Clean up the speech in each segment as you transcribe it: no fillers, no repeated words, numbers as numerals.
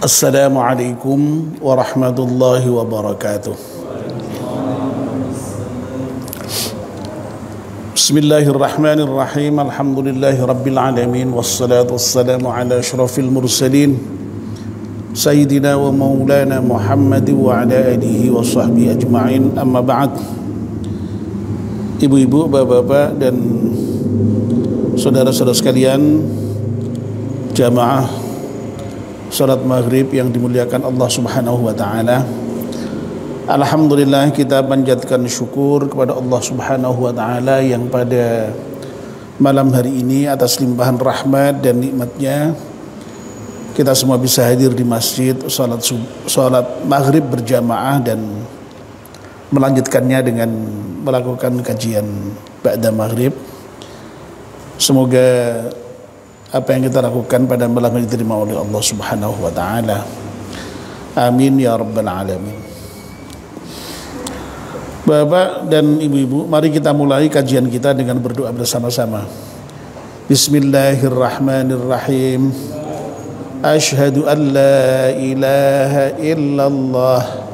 Assalamualaikum warahmatullahi wabarakatuh. Bismillahirrahmanirrahim. Alhamdulillahi rabbil alamin. Wassalatu wassalamu ala asyrafil mursalin Sayyidina wa maulana Muhammad wa ala alihi wa sahbihi ajma'in. Amma ba'd. Ibu-ibu, bapak-bapak dan saudara-saudara sekalian, jamaah salat maghrib yang dimuliakan Allah subhanahu wa ta'ala, alhamdulillah kita panjatkan syukur kepada Allah subhanahu wa ta'ala yang pada malam hari ini atas limpahan rahmat dan nikmatnya kita semua bisa hadir di masjid salat maghrib berjamaah dan melanjutkannya dengan melakukan kajian ba'da maghrib. Semoga apa yang kita lakukan pada malam ini diterima oleh Allah subhanahu wa ta'ala. Amin ya rabbal alamin. Bapak dan ibu-ibu, mari kita mulai kajian kita dengan berdoa bersama-sama. Bismillahirrahmanirrahim. Ashhadu an la ilaha illallah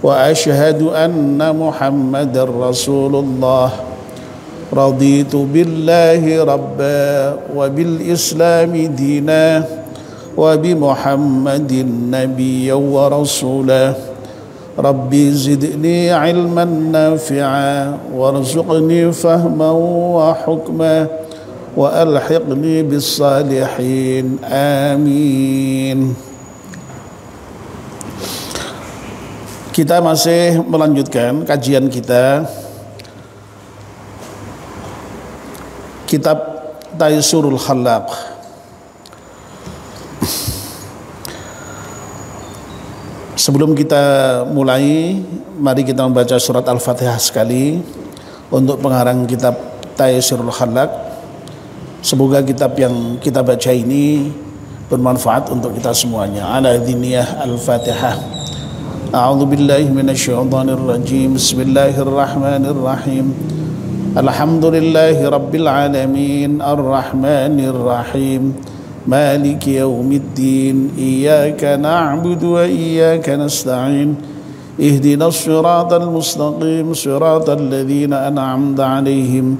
wa ashhadu anna Muhammadar Rasulullah. Raditu billahi rabba wa bil islami dina wa bi Muhammadin nabiyya wa rasula. Rabbi zidni ilman nafi'a warzuqni fahman wa hukma wa alhiqni bis salihin. Amin. Kita masih melanjutkan kajian kita kitab Taisurul Khallaq. Sebelum kita mulai, mari kita membaca surat Al-Fatihah sekali untuk pengarang kitab Taisurul Khallaq. Semoga kitab yang kita baca ini bermanfaat untuk kita semuanya. Ala diniyah Al-Fatihah. A'udzu billahi minasyaitonir rajim. Bismillahirrahmanirrahim. Alhamdulillahi rabbil alamin. Ar-Rahmanir Rahim. Maliki yaumiddin. Iyyaka na'budu wa iyyaka nasta'in. Ihdinas siratal mustaqim. Siratal ladzina an'amta 'alaihim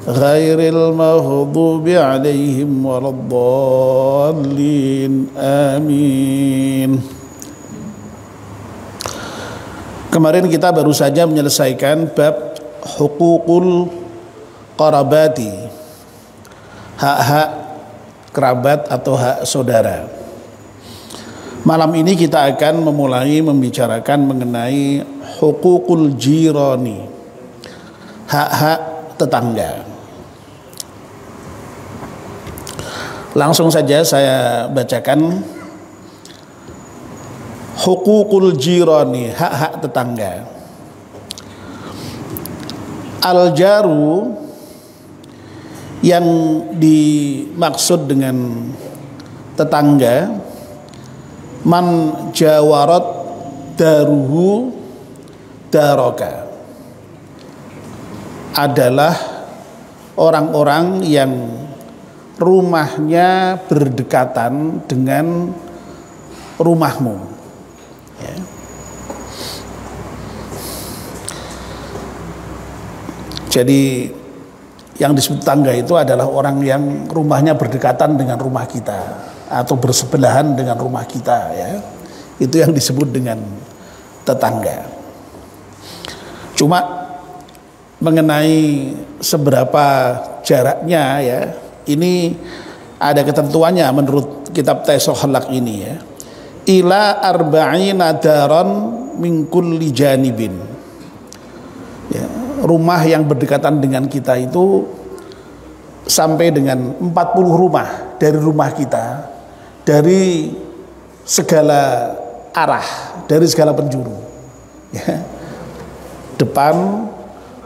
ghairil maghdubi 'alaihim waladdallin. Amin. Kemarin kita baru saja menyelesaikan bab hukukul qarabati, hak-hak kerabat atau hak saudara. Malam ini kita akan memulai membicarakan mengenai hukukul jirani, hak-hak tetangga. Langsung saja saya bacakan hukukul jirani, hak-hak tetangga. Al-jaru yang dimaksud dengan tetangga, man jawarat daruhu daroka, adalah orang-orang yang rumahnya berdekatan dengan rumahmu, ya. Jadi yang disebut tetangga itu adalah orang yang rumahnya berdekatan dengan rumah kita atau bersebelahan dengan rumah kita, ya. Itu yang disebut dengan tetangga. Cuma mengenai seberapa jaraknya, ya, ini ada ketentuannya menurut kitab Taisurul Khallaq ini, ya. Ila arba'ina daran min kulli janibin, ya. Rumah yang berdekatan dengan kita itu sampai dengan 40 rumah dari rumah kita, dari segala arah, dari segala penjuru, ya. Depan,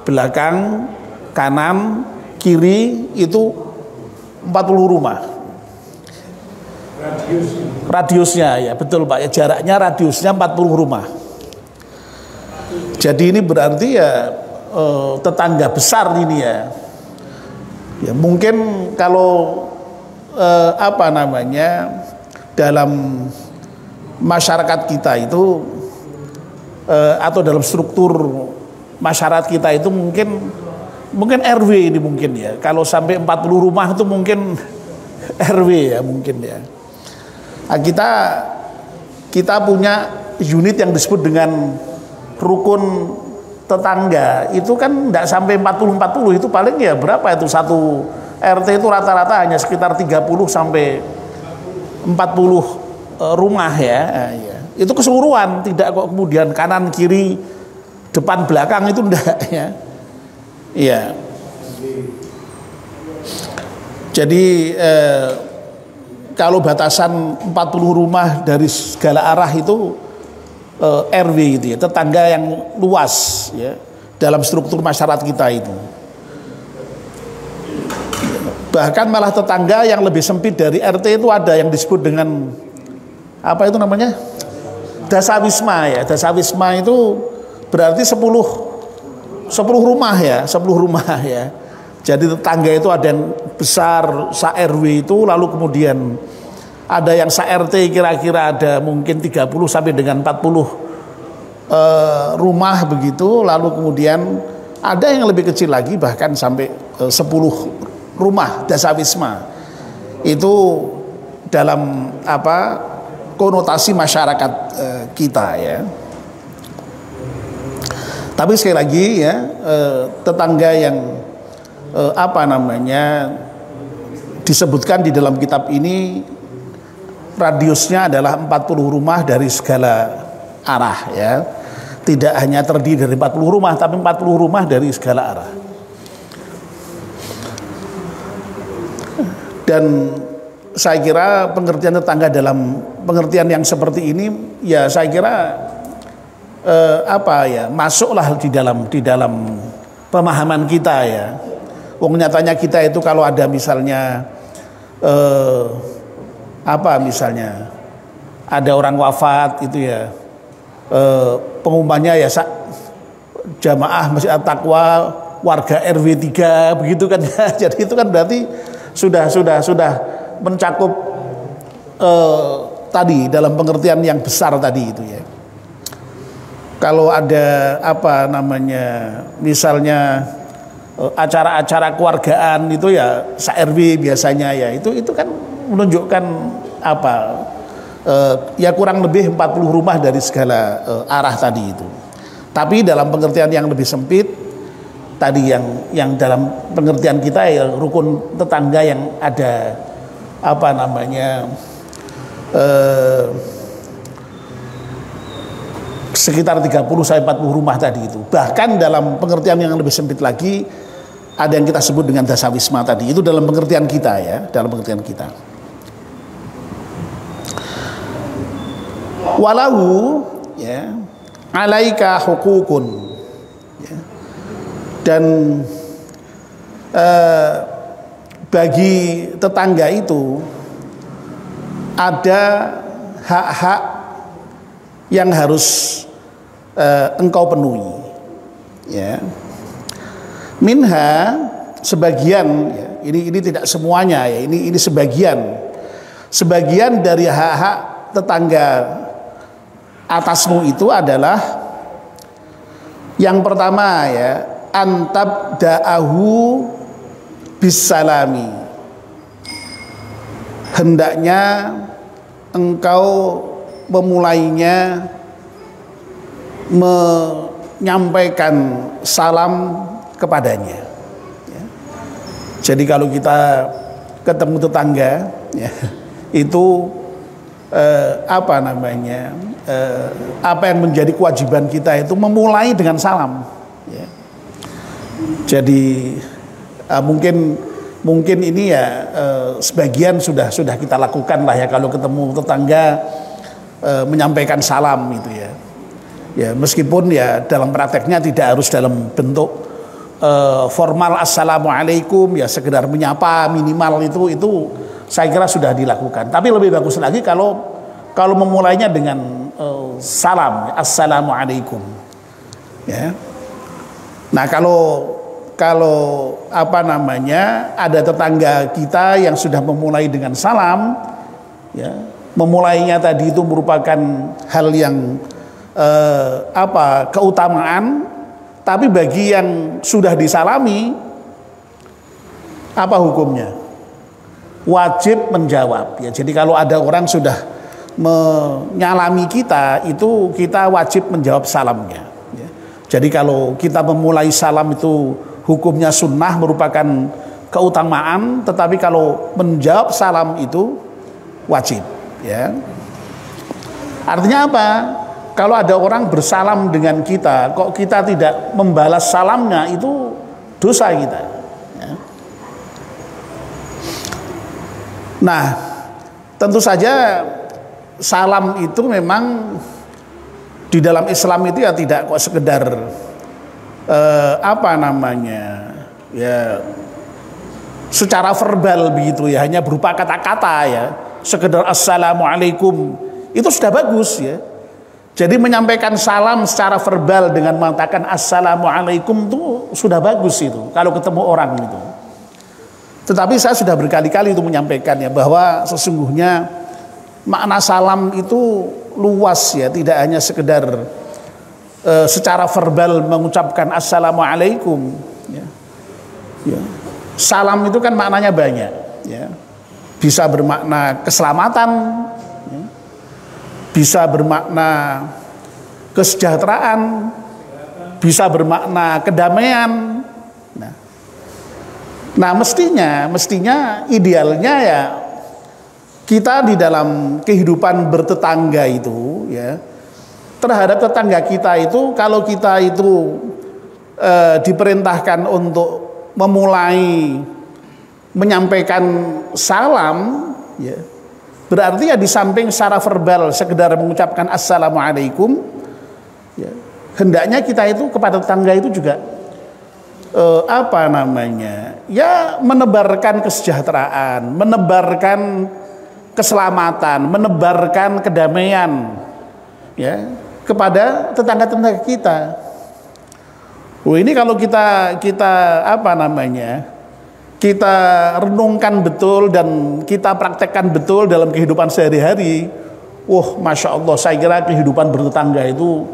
belakang, kanan, kiri, itu 40 rumah. Radiusnya, ya betul Pak, ya, jaraknya radiusnya 40 rumah. Jadi ini berarti ya tetangga besar ini, ya. Ya mungkin kalau dalam masyarakat kita itu atau dalam struktur masyarakat kita itu mungkin RW ini mungkin ya. Kalau sampai 40 rumah itu mungkin RW ya mungkin ya. Nah, kita punya unit yang disebut dengan rukun tetangga. Itu kan tidak sampai 40 itu paling ya berapa itu satu RT itu rata-rata hanya sekitar 30 sampai 40 rumah ya. Nah, ya. Itu keseluruhan, tidak kok kemudian kanan kiri depan belakang itu enggak ya. Iya. Jadi kalau batasan 40 rumah dari segala arah itu RW itu ya, tetangga yang luas ya dalam struktur masyarakat kita itu. Bahkan malah tetangga yang lebih sempit dari RT itu ada yang disebut dengan apa itu namanya? Dasawisma ya. Dasawisma itu berarti 10 rumah ya, 10 rumah ya. Jadi tetangga itu ada yang besar sa-RW itu, lalu kemudian ada yang sa-RT kira-kira ada mungkin 30 sampai dengan 40 rumah begitu, lalu kemudian ada yang lebih kecil lagi bahkan sampai 10 rumah dasawisma. Itu dalam konotasi masyarakat kita ya. Tapi sekali lagi ya, tetangga yang disebutkan di dalam kitab ini radiusnya adalah 40 rumah dari segala arah ya. Tidak hanya terdiri dari 40 rumah, tapi 40 rumah dari segala arah. Dan saya kira pengertian tetangga dalam pengertian yang seperti ini ya saya kira masuklah di dalam pemahaman kita ya. Wong nyatanya kita itu kalau ada misalnya misalnya ada orang wafat itu ya, pengumumannya ya jamaah Masjid At-Taqwa warga RW 3 begitu kan ya. Jadi itu kan berarti sudah mencakup tadi dalam pengertian yang besar tadi itu ya. Kalau ada misalnya acara-acara keluargaan itu ya sa-RW biasanya ya itu kan menunjukkan ya kurang lebih 40 rumah dari segala arah tadi itu. Tapi dalam pengertian yang lebih sempit tadi yang dalam pengertian kita ya rukun tetangga yang ada sekitar 30 sampai 40 rumah tadi itu. Bahkan dalam pengertian yang lebih sempit lagi ada yang kita sebut dengan dasawisma tadi. Itu dalam pengertian kita ya, dalam pengertian kita. Walahu ya alaika hukukun ya. Dan bagi tetangga itu ada hak-hak yang harus engkau penuhi ya. Minha sebagian ya, ini tidak semuanya ya, ini sebagian dari hak-hak tetangga atasmu itu adalah yang pertama ya, antab da'ahu bisalami, hendaknya engkau memulainya menyampaikan salam kepadanya ya. Jadi kalau kita ketemu tetangga ya, itu apa yang menjadi kewajiban kita itu memulai dengan salam ya. Jadi mungkin ini ya sebagian sudah kita lakukan lah ya, kalau ketemu tetangga menyampaikan salam itu ya. Ya meskipun ya dalam prakteknya tidak harus dalam bentuk formal assalamualaikum ya, sekedar menyapa minimal itu saya kira sudah dilakukan. Tapi lebih bagus lagi kalau memulainya dengan salam assalamualaikum ya. Nah kalau ada tetangga kita yang sudah memulai dengan salam ya, memulainya tadi itu merupakan hal yang keutamaan, tapi bagi yang sudah disalami apa hukumnya? Wajib menjawab ya. Jadi kalau ada orang sudah menyalami kita, itu kita wajib menjawab salamnya ya. Jadi kalau kita memulai salam itu hukumnya sunnah, merupakan keutamaan, tetapi kalau menjawab salam itu wajib ya. Artinya apa? Kalau ada orang bersalam dengan kita, kok kita tidak membalas salamnya, itu dosa kita ya. Nah, tentu saja salam itu memang di dalam Islam itu ya tidak kok sekedar ya secara verbal begitu ya, hanya berupa kata-kata ya, sekedar assalamualaikum itu sudah bagus ya. Jadi menyampaikan salam secara verbal dengan mengatakan assalamualaikum itu sudah bagus itu kalau ketemu orang itu. Tetapi saya sudah berkali-kali itu menyampaikan ya, bahwa sesungguhnya makna salam itu luas ya, tidak hanya sekedar secara verbal mengucapkan assalamualaikum ya. Ya. Salam itu kan maknanya banyak ya. Bisa bermakna keselamatan ya. Bisa bermakna kesejahteraan, bisa bermakna kedamaian. Nah mestinya idealnya ya kita di dalam kehidupan bertetangga itu ya, terhadap tetangga kita itu, kalau kita itu diperintahkan untuk memulai menyampaikan salam ya, berarti ya di samping secara verbal sekedar mengucapkan assalamualaikum ya, hendaknya kita itu kepada tetangga itu juga ya menebarkan kesejahteraan, menebarkan keselamatan, menebarkan kedamaian ya kepada tetangga-tetangga kita. Ini kalau kita kita renungkan betul dan kita praktekkan betul dalam kehidupan sehari-hari, masya Allah, saya kira kehidupan bertetangga itu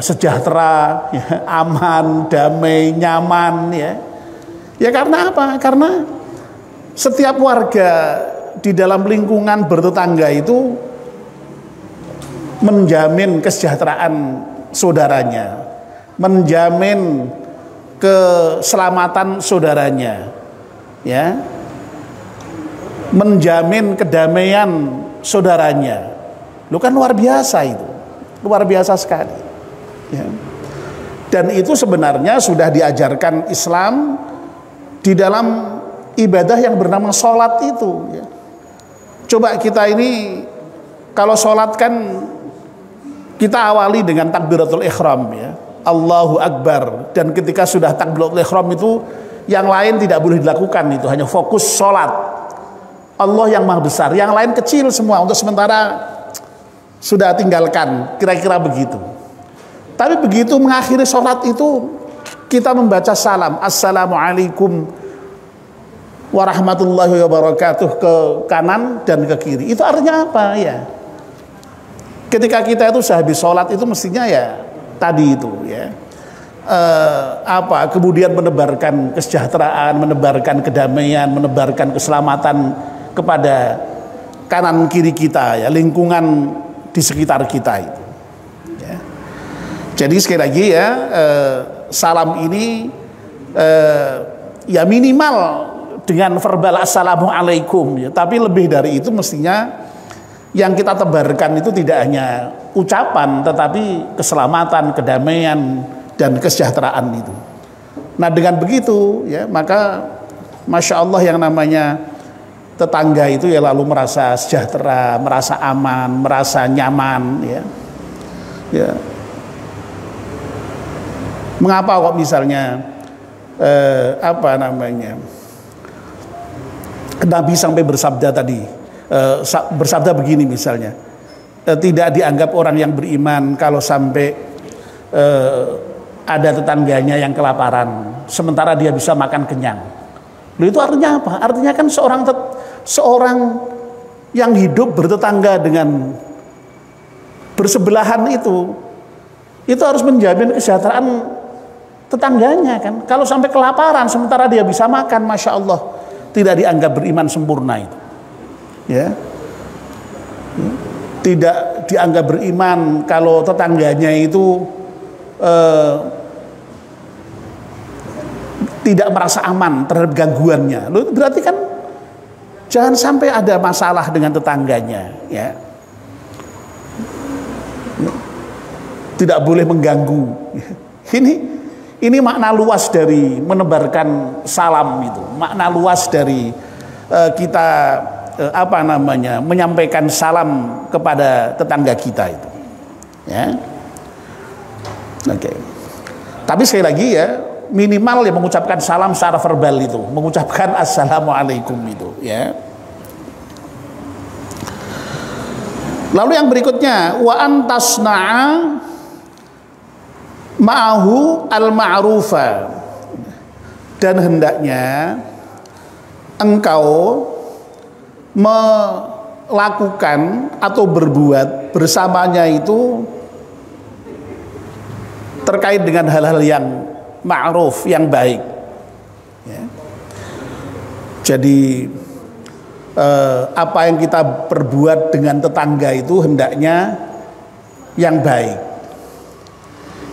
sejahtera, ya, aman, damai, nyaman ya. Ya karena apa? Karena setiap warga di dalam lingkungan bertetangga itu menjamin kesejahteraan saudaranya, menjamin keselamatan saudaranya, ya, menjamin kedamaian saudaranya. Lu kan luar biasa itu, luar biasa sekali. Ya. Dan itu sebenarnya sudah diajarkan Islam di dalam ibadah yang bernama sholat itu. Ya. Coba kita ini kalau sholat kan kita awali dengan takbiratul ihram ya, Allahu Akbar, dan ketika sudah takbiratul ihram itu yang lain tidak boleh dilakukan, itu hanya fokus sholat. Allah yang maha besar, yang lain kecil semua, untuk sementara sudah tinggalkan, kira-kira begitu. Tapi begitu mengakhiri sholat itu kita membaca salam, assalamualaikum warahmatullahi wabarakatuh, ke kanan dan ke kiri. Itu artinya apa ya? Ketika kita itu sehabis sholat itu mestinya ya tadi itu ya, kemudian menebarkan kesejahteraan, menebarkan kedamaian, menebarkan keselamatan kepada kanan kiri kita ya, lingkungan di sekitar kita itu ya. Jadi sekali lagi ya, salam ini ya minimal dengan verbal assalamualaikum ya, tapi lebih dari itu mestinya yang kita tebarkan itu tidak hanya ucapan, tetapi keselamatan, kedamaian, dan kesejahteraan itu. Nah dengan begitu ya, maka Masya Allah yang namanya tetangga itu ya lalu merasa sejahtera, merasa aman, merasa nyaman ya. Ya. Mengapa kok misalnya Nabi sampai bersabda tadi, bersabda begini misalnya, tidak dianggap orang yang beriman kalau sampai ada tetangganya yang kelaparan sementara dia bisa makan kenyang. Itu artinya apa? Artinya kan seorang yang hidup bertetangga dengan bersebelahan itu harus menjamin kesejahteraan tetangganya kan. Kalau sampai kelaparan sementara dia bisa makan, masya Allah, tidak dianggap beriman sempurna itu. Ya, tidak dianggap beriman kalau tetangganya itu tidak merasa aman terhadap gangguannya. Loh, itu berarti kan jangan sampai ada masalah dengan tetangganya, ya. Tidak boleh mengganggu. Ini makna luas dari menebarkan salam itu. Makna luas dari kita menyampaikan salam kepada tetangga kita itu. Ya. Oke. Tapi sekali lagi ya, minimal ya mengucapkan salam secara verbal itu, mengucapkan assalamualaikum itu, ya. Lalu yang berikutnya, wa antasna'a ma'ahu al-ma'rufa, dan hendaknya engkau melakukan atau berbuat bersamanya itu terkait dengan hal-hal yang ma'ruf, yang baik, ya. Jadi apa yang kita perbuat dengan tetangga itu hendaknya yang baik.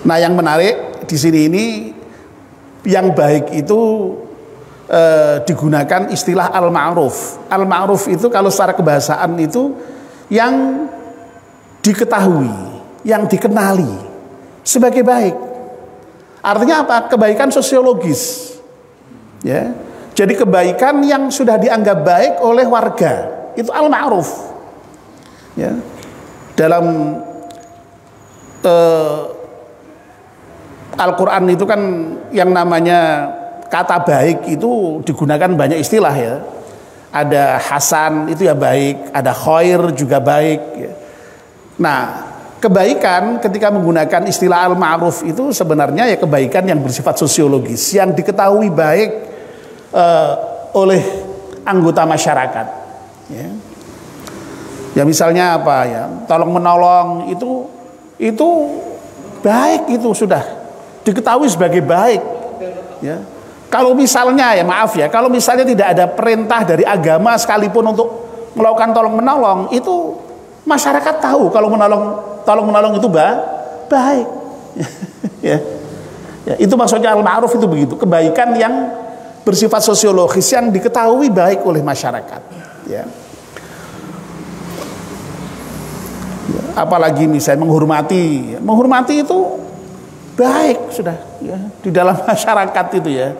Nah, yang menarik di sini ini, yang baik itu digunakan istilah al-ma'ruf. Al-ma'ruf itu kalau secara kebahasaan itu yang diketahui, yang dikenali sebagai baik. Artinya apa? Kebaikan sosiologis, ya. Jadi kebaikan yang sudah dianggap baik oleh warga, itu al-ma'ruf, ya. Dalam Al-Quran itu kan yang namanya kata baik itu digunakan banyak istilah, ya. Ada hasan itu ya baik, ada khair juga baik, ya. Nah, kebaikan ketika menggunakan istilah al-ma'ruf itu sebenarnya ya kebaikan yang bersifat sosiologis, yang diketahui baik oleh anggota masyarakat, ya. Ya misalnya apa ya, tolong menolong itu baik, itu sudah diketahui sebagai baik, ya. Kalau misalnya ya maaf ya, kalau misalnya tidak ada perintah dari agama sekalipun untuk melakukan tolong menolong, itu masyarakat tahu kalau tolong menolong itu baik. Ya. Ya, itu maksudnya al-ma'ruf itu begitu, kebaikan yang bersifat sosiologis yang diketahui baik oleh masyarakat, ya. Apalagi misalnya menghormati itu baik sudah, ya, di dalam masyarakat itu, ya.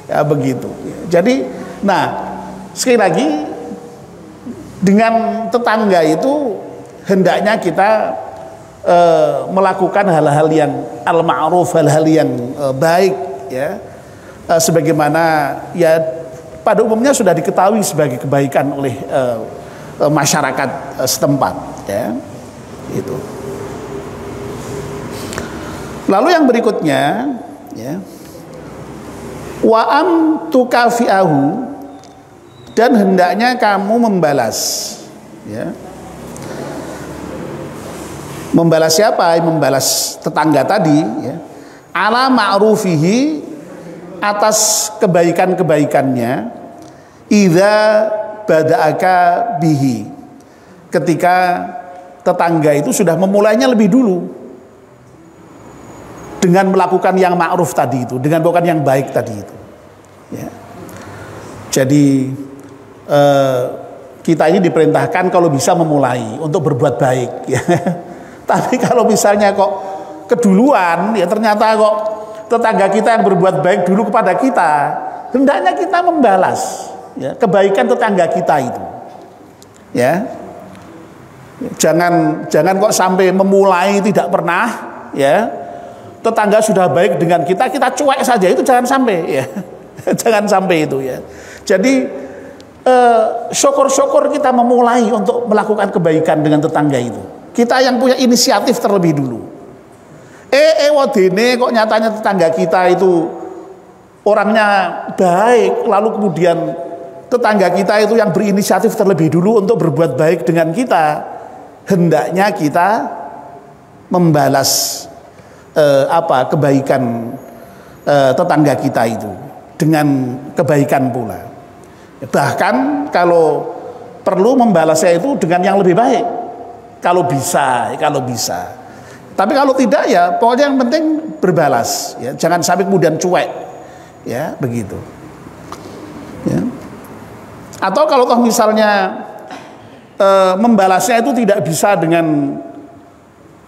Ya begitu. Jadi, nah sekali lagi dengan tetangga itu hendaknya kita melakukan hal-hal yang al-ma'ruf, hal-hal yang baik, ya. Sebagaimana ya pada umumnya sudah diketahui sebagai kebaikan oleh masyarakat setempat, ya. Itu. Lalu yang berikutnya, ya, wa am tukafi'ahu, dan hendaknya kamu membalas, ya. Membalas siapa? Membalas tetangga tadi, ya. Ala ma'rufihi, atas kebaikan-kebaikannya, idza bada'aka bihi, ketika tetangga itu sudah memulainya lebih dulu dengan melakukan yang ma'ruf tadi itu, dengan melakukan yang baik tadi itu, ya. Jadi kita ini diperintahkan kalau bisa memulai untuk berbuat baik, ya. Tapi kalau misalnya kok keduluan, ya ternyata kok tetangga kita yang berbuat baik dulu kepada kita, hendaknya kita membalas, ya, kebaikan tetangga kita itu, ya. Jangan kok sampai memulai tidak pernah, ya. Tetangga sudah baik dengan kita cuek saja, itu jangan sampai, ya. Jangan sampai itu, ya. Jadi syukur-syukur kita memulai untuk melakukan kebaikan dengan tetangga itu. Kita yang punya inisiatif terlebih dulu. Wadene kok nyatanya tetangga kita itu orangnya baik, lalu kemudian tetangga kita itu yang berinisiatif terlebih dulu untuk berbuat baik dengan kita, hendaknya kita membalas kebaikan tetangga kita itu dengan kebaikan pula. Bahkan kalau perlu membalasnya itu dengan yang lebih baik, kalau bisa. Tapi kalau tidak ya pokoknya yang penting berbalas, ya jangan sampai kemudian cuek, ya begitu. Ya. Atau kalau toh misalnya membalasnya itu tidak bisa dengan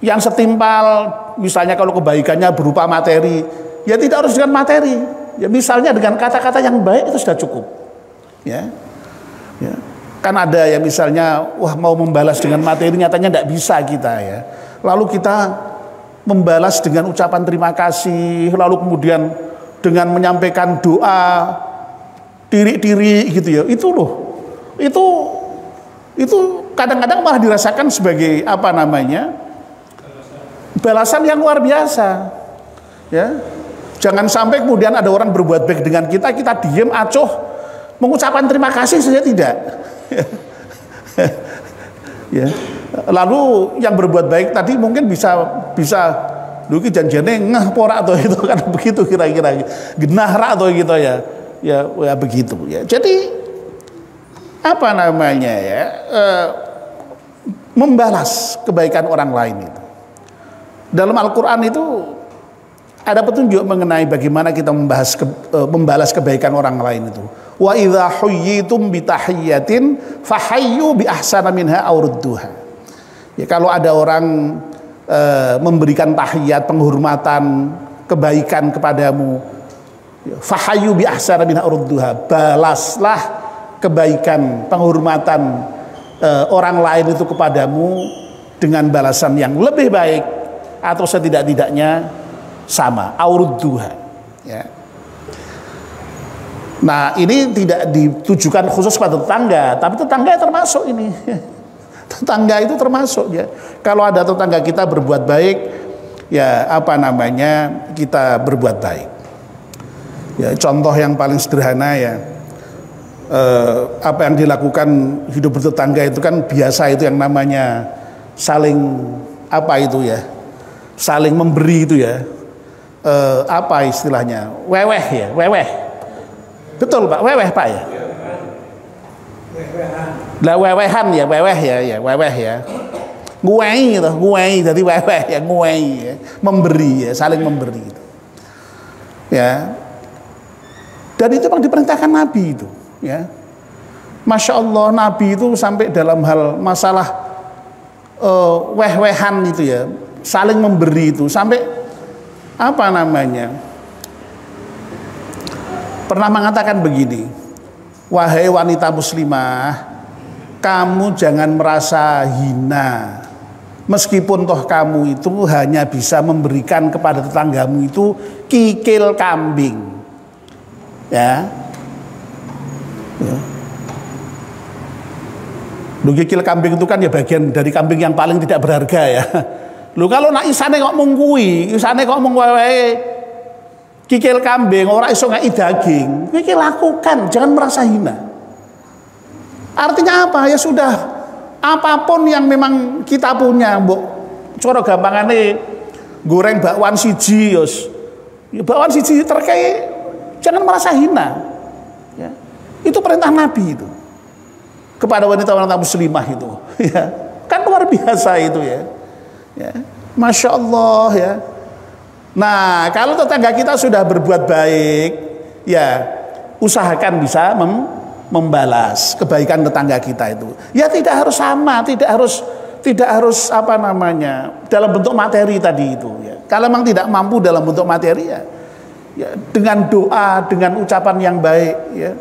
yang setimpal, misalnya kalau kebaikannya berupa materi, ya tidak harus dengan materi, ya misalnya dengan kata-kata yang baik itu sudah cukup, ya. Kan ada ya misalnya, wah mau membalas dengan materi nyatanya tidak bisa kita, ya. Lalu kita membalas dengan ucapan terima kasih, lalu kemudian dengan menyampaikan doa diri gitu ya, itu loh, itu kadang-kadang malah dirasakan sebagai balasan yang luar biasa, ya. Jangan sampai kemudian ada orang berbuat baik dengan kita diem acuh mengucapkan terima kasih saja tidak. Ya. Lalu yang berbuat baik tadi mungkin bisa duki janjane ngeh pora atau itu kan begitu kira-kira genah ra atau gitu ya begitu ya. Jadi membalas kebaikan orang lain itu dalam Al-Quran itu ada petunjuk mengenai bagaimana kita membalas kebaikan orang lain itu. Wa idza huyyitum bi tahiyyatin fahayyu bi ahsana minha aw rudduha. Ya, kalau ada orang memberikan tahiyat, penghormatan, kebaikan kepadamu, fahayyu bi ahsana minha aw rudduha, balaslah kebaikan, penghormatan orang lain itu kepadamu dengan balasan yang lebih baik atau setidak-tidaknya sama, aw rudduha, ya. Nah, ini tidak ditujukan khusus pada tetangga, tapi tetangga termasuk ini. Tetangga itu termasuk, ya. Kalau ada tetangga kita berbuat baik, ya kita berbuat baik. Ya, contoh yang paling sederhana ya, apa yang dilakukan hidup bertetangga itu kan biasa itu yang namanya saling saling memberi itu ya. Apa istilahnya? Weweh. Betul Pak, weweh Pak ya. Lah wewehan ya, weweh ya. Nguwei jadi weweh ya, nguwei ya. Memberi ya, saling memberi itu. Ya. Dan itu memang diperintahkan Nabi itu, ya. Masya Allah, Nabi itu sampai dalam hal masalah weh-wehan itu ya, saling memberi itu sampai pernah mengatakan begini, wahai wanita muslimah, kamu jangan merasa hina meskipun toh kamu itu hanya bisa memberikan kepada tetanggamu itu kikil kambing, ya. Lu kikil kambing itu kan ya bagian dari kambing yang paling tidak berharga ya. Lu kalau nak isane kok mengkui, isane kok mengwewe kikil kambing, orang iso ngai daging, kikil lakukan, jangan merasa hina. Artinya apa? Ya sudah, apapun yang memang kita punya, mbok cara gampangane goreng bakwan siji, bakwan siji terkait, jangan merasa hina. Ya. Itu perintah Nabi itu kepada wanita-wanita muslimah itu, ya. Kan luar biasa itu ya. Ya. Masya Allah ya. Nah, kalau tetangga kita sudah berbuat baik, ya usahakan bisa membalas kebaikan tetangga kita itu. Ya tidak harus sama, tidak harus dalam bentuk materi tadi itu. Ya. Kalau memang tidak mampu dalam bentuk materi ya dengan doa, dengan ucapan yang baik, ya.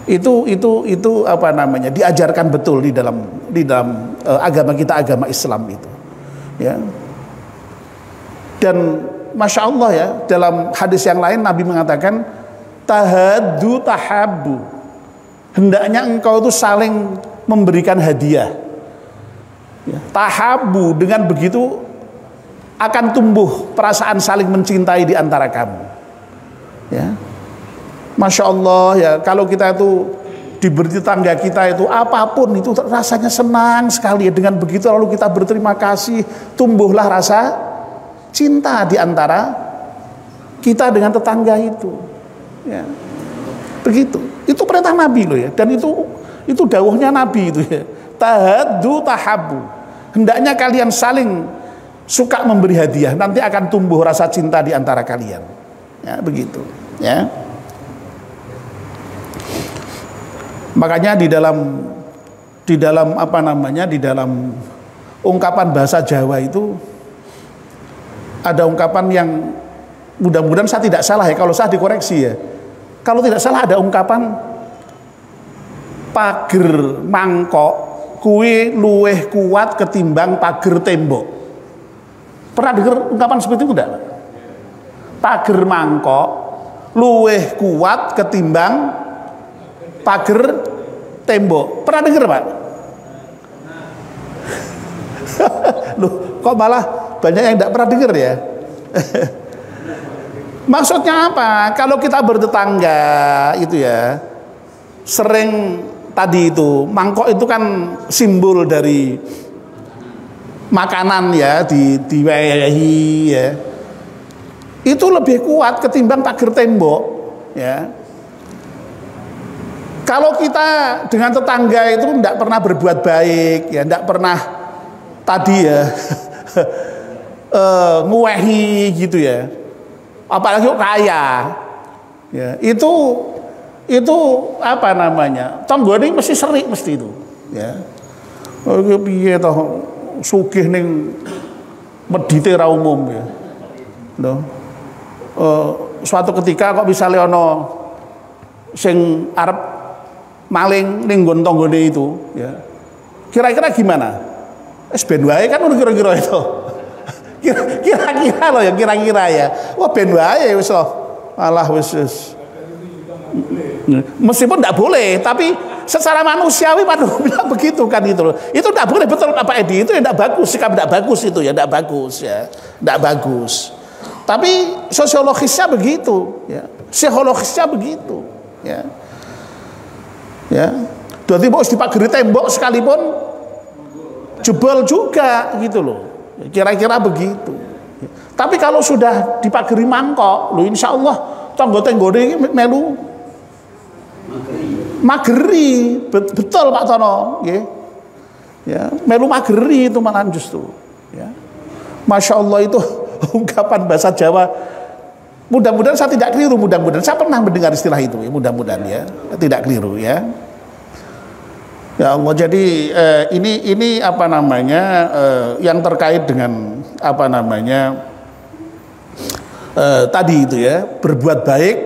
Itu diajarkan betul di dalam agama kita, agama Islam itu. Ya. Dan Masya Allah ya, dalam hadis yang lain Nabi mengatakan tahaddu tahabbu, hendaknya engkau itu saling memberikan hadiah ya. Tahabbu, dengan begitu akan tumbuh perasaan saling mencintai di antara kamu ya. Masya Allah ya, kalau kita itu diberi tetangga kita itu apapun itu rasanya senang sekali ya. Dengan begitu lalu kita berterima kasih, tumbuhlah rasa cinta di antara kita dengan tetangga itu ya. Begitu, itu perintah Nabi loh ya, dan itu dawuhnya Nabi itu ya, tahaddu tahabbu, hendaknya kalian saling suka memberi hadiah, nanti akan tumbuh rasa cinta di antara kalian ya, begitu ya. Makanya di dalam apa namanya, di dalam ungkapan bahasa Jawa itu ada ungkapan yang mudah-mudahan saya tidak salah ya, kalau saya dikoreksi ya. Kalau tidak salah ada ungkapan pager mangkok kuwi luweh kuat ketimbang pager tembok. Pernah dengar ungkapan seperti itu enggak? Pager mangkok luweh kuat ketimbang pager tembok. Pernah dengar, Pak? Loh, kok malah banyak yang tidak pernah dengar ya? Maksudnya apa? Kalau kita bertetangga itu ya, sering tadi itu, mangkok itu kan simbol dari makanan ya, diwehi ya. Itu lebih kuat ketimbang pager tembok ya. Kalau kita dengan tetangga itu tidak pernah berbuat baik ya, tidak pernah tadi ya nguwehi gitu ya, apalagi kaya ya, itu apa namanya, tonggone mesti serik mesti itu ya. Piye toh sugih ning medite ra umum ya. Loh. Suatu ketika kok misalnya ono sing arep maling ning nggon tanggane itu ya. Kira-kira gimana? Wis ben wae kan kira-kira itu. Kira-kira loh ya, kira-kira ya. Wah ben wae wis loh. Alah wis. Meskipun tidak boleh, tapi secara manusiawi bilang begitu kan itu loh. Itu tidak boleh, betul Pak Edi, itu tidak bagus, sikap tidak bagus itu ya, tidak bagus ya. Tidak bagus. Tapi sosiologisnya begitu ya. Psikologisnya begitu ya. Ya, berarti mau dipagari tembok sekalipun jebol juga gitu loh. Kira-kira begitu. Tapi kalau sudah dipagari mangkok, lo insya Allah tanggo-tanggone melu mageri, betul Pak Tono, ya, melu mageri itu malah justru. Ya, Masya Allah itu ungkapan bahasa Jawa. Mudah-mudahan saya tidak keliru, mudah-mudahan saya pernah mendengar istilah itu ya, mudah-mudahan ya tidak keliru ya. Ya Allah, jadi ini apa namanya yang terkait dengan apa namanya tadi itu ya, berbuat baik,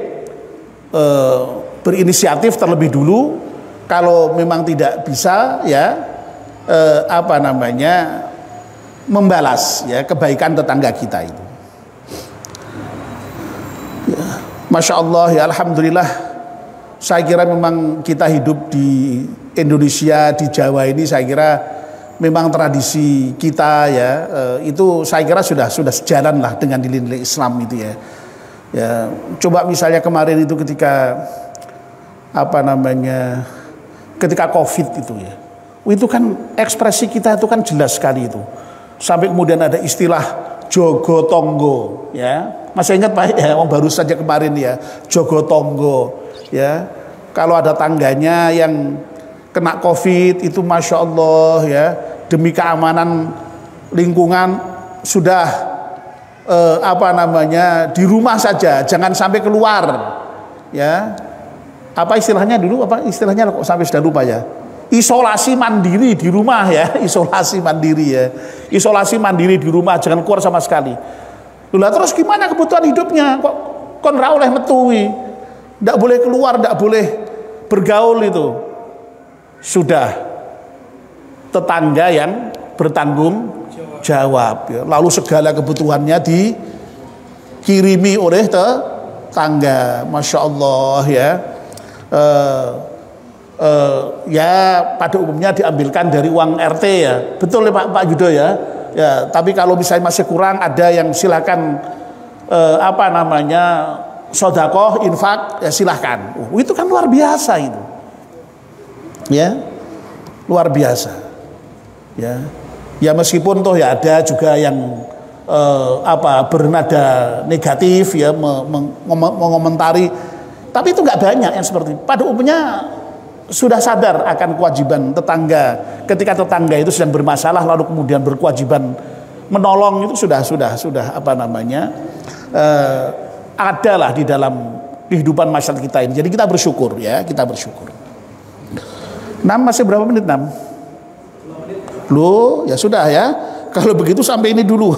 berinisiatif terlebih dulu, kalau memang tidak bisa ya apa namanya membalas ya kebaikan tetangga kita itu. Masya Allah ya, alhamdulillah, saya kira memang kita hidup di Indonesia, di Jawa ini, saya kira memang tradisi kita ya, itu saya kira sudah sejalan lah dengan nilai-nilai Islam itu ya. Ya, coba misalnya kemarin itu ketika apa namanya, ketika COVID itu ya, itu kan ekspresi kita itu kan jelas sekali itu, sampai kemudian ada istilah jogo tonggo ya. Masih ingat Pak ya, baru saja kemarin ya, jogo tonggo ya. Kalau ada tangganya yang kena COVID itu Masya Allah ya, demi keamanan lingkungan sudah apa namanya di rumah saja, jangan sampai keluar ya. Apa istilahnya dulu, apa istilahnya kok sampai sudah lupa ya, isolasi mandiri di rumah ya, isolasi mandiri ya, isolasi mandiri di rumah, jangan keluar sama sekali. Lah terus gimana kebutuhan hidupnya? Kok kon ra oleh metui, ndak boleh keluar, ndak boleh bergaul itu. Sudah tetangga yang bertanggung jawab ya. Lalu segala kebutuhannya dikirimi oleh tetangga. Masya Allah ya. Ya pada umumnya diambilkan dari uang RT ya. Betul ya Pak Yudo ya. Ya, tapi kalau misalnya masih kurang, ada yang silakan apa namanya sedekah, infak, ya silahkan. Itu kan luar biasa itu. Ya, luar biasa. Ya, ya meskipun toh ya ada juga yang bernada negatif ya, mengomentari, tapi itu nggak banyak yang seperti itu. Pada umumnya sudah sadar akan kewajiban tetangga. Ketika tetangga itu sedang bermasalah lalu kemudian berkewajiban menolong, itu sudah adalah di dalam kehidupan masyarakat kita ini. Jadi kita bersyukur ya, kita bersyukur. 6 masih berapa menit 6? Loh, ya sudah ya. Kalau begitu sampai ini dulu.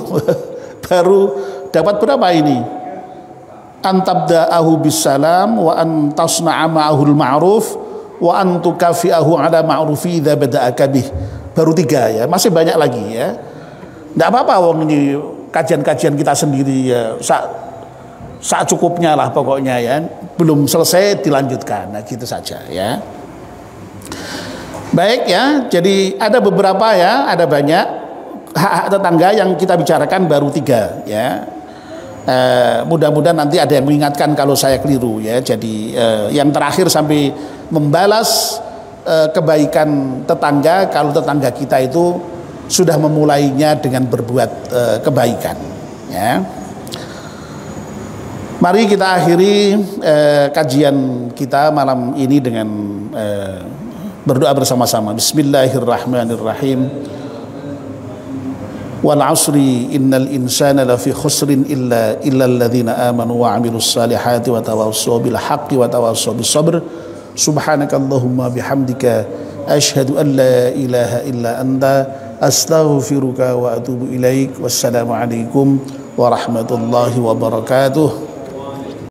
Baru dapat berapa ini? Antabda'ahu bisalam wa antasna'a ma'ahul ma'ruf wa antukafi'ahu ala ma'rufi idza bada'aka bih. Baru 3 ya. Masih banyak lagi ya. Enggak apa-apa wong ini kajian-kajian kita sendiri ya. Saat cukupnya lah pokoknya ya. Belum selesai dilanjutkan. Nah, gitu saja ya. Baik ya, jadi ada beberapa ya, ada banyak hak-hak tetangga yang kita bicarakan baru 3 ya. Mudah-mudahan nanti ada yang mengingatkan kalau saya keliru ya. Jadi yang terakhir sampai membalas kebaikan tetangga kalau tetangga kita itu sudah memulainya dengan berbuat kebaikan ya. Mari kita akhiri kajian kita malam ini dengan berdoa bersama-sama. Bismillahirrahmanirrahim. Wal 'asri innal insana lafi khusrin illa alladzina amanu wa 'amilus salihati wa tawassaw bil haqqi wa tawassaw bis sabr. Subhanakallahumma bihamdika asyhadu an la ilaha illa anta astaghfiruka wa atubu ilaik. Wassalamu alaikum warahmatullahi wabarakatuh.